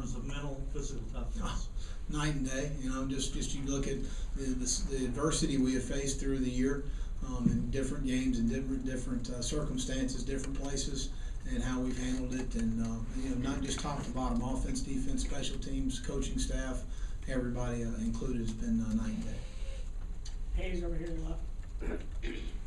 terms of mental, physical toughness? Night and day. You know, just you look at the adversity we have faced through the year, in different games and different circumstances, different places, and how we've handled it, and you know, not just top to bottom, offense, defense, special teams, coaching staff, everybody included has been night and day. Hayes over here to the left.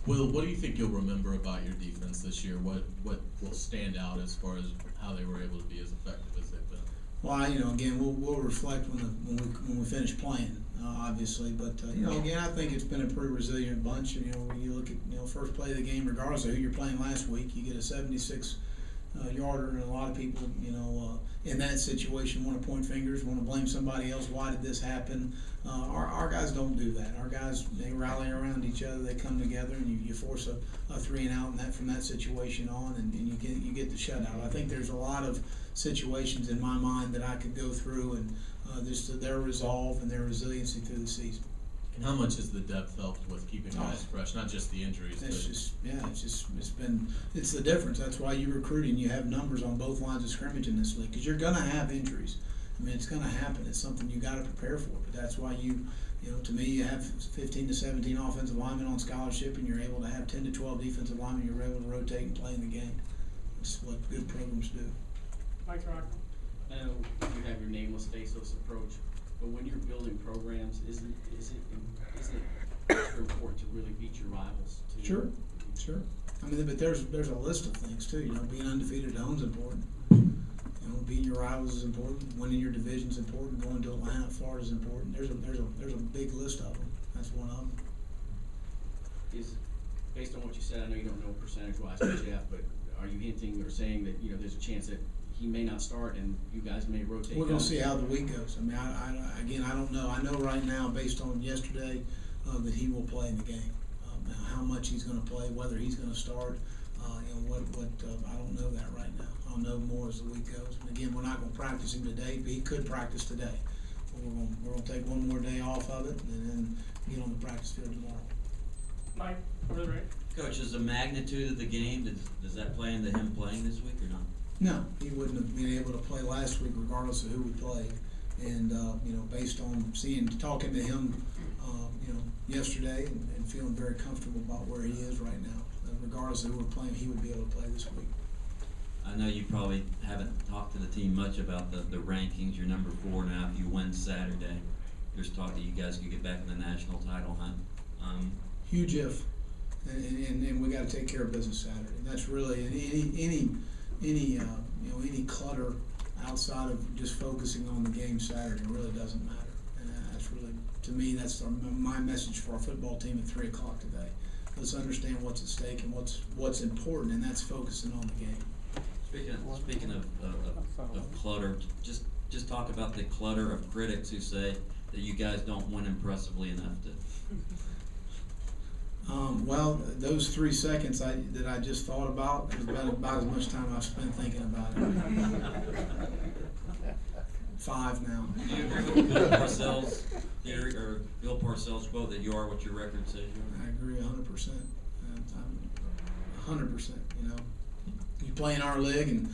Will, what do you think you'll remember about your defense this year? What will stand out as far as how they were able to be as effective as they've been? Well, you know, again, we'll reflect when we finish playing, obviously. But you know, again, I think it's been a pretty resilient bunch. You know, when you look at first play of the game, regardless of who you're playing last week, you get a 76-yarder, and a lot of people, in that situation want to point fingers, want to blame somebody else. Why did this happen? Our guys don't do that. Our guys, they rally around each other, they come together, and you force a 3-and-out from that situation on, and you get the shutout. I think there's a lot of situations in my mind that I could go through, and just their resolve and their resiliency through the season. And how much has the depth helped with keeping guys fresh? Not just the injuries. It's the difference. That's why you recruit and you have numbers on both lines of scrimmage in this league, because you're gonna have injuries. I mean, it's gonna happen. It's something you got to prepare for. But that's why to me, you have 15 to 17 offensive linemen on scholarship, and you're able to have 10 to 12 defensive linemen. You're able to rotate and play in the game. It's what good programs do. Mike Rock. I know you have your nameless, faceless approach, but when you're building programs, isn't it extra important to really beat your rivals? Sure. I mean, but there's a list of things too. You know, being undefeated at home is important. Beating your rivals is important. Winning your division is important. Going to Atlanta, Florida is important. There's a big list of them. That's one of them. Is based on what you said, I know you don't know percentage-wise, Jeff, but are you hinting or saying that there's a chance that he may not start and you guys may rotate? We're going to see how the week goes. I mean, I don't know. I know right now, based on yesterday, that he will play in the game. Now, how much he's going to play, whether he's going to start, I don't know that right now. I'll know more as the week goes. And again, we're not going to practice him today, but he could practice today. We're going to take one more day off of it and then get on the practice field tomorrow. Mike, over the right. Coach, is the magnitude of the game, does that play into him playing this week or not? No, he wouldn't have been able to play last week regardless of who we played. And, based on talking to him, yesterday and feeling very comfortable about where he is right now. Regardless of who we're playing, he would be able to play this week. I know you probably haven't talked to the team much about the rankings. You're number 4 now. If you win Saturday, there's talk that you guys could get back in the national title hunt. Huge if, and we got to take care of business Saturday. That's really any clutter outside of just focusing on the game Saturday really doesn't matter. And that's really, to me, that's my message for our football team at 3 o'clock today. Let's understand what's at stake and what's important, and that's focusing on the game. Speaking of clutter, just talk about the clutter of critics who say that you guys don't win impressively enough to. Well, those 3 seconds that I just thought about is about as much time I've spent thinking about it. 5 now. Do you agree with Bill Parcells' theory, or Bill Parcells' quote that you are what your record says you are? I agree 100%. 100%. You play in our league and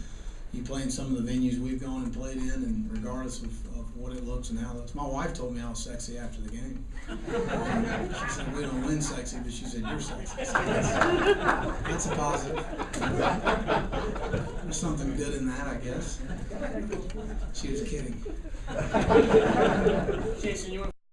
you play in some of the venues we've gone and played in, and regardless of what it looks and how it looks. My wife told me I was sexy after the game. She said, we don't win sexy, but she said, you're sexy. So that's a positive. There's something good in that, I guess. She was kidding. Jason, you want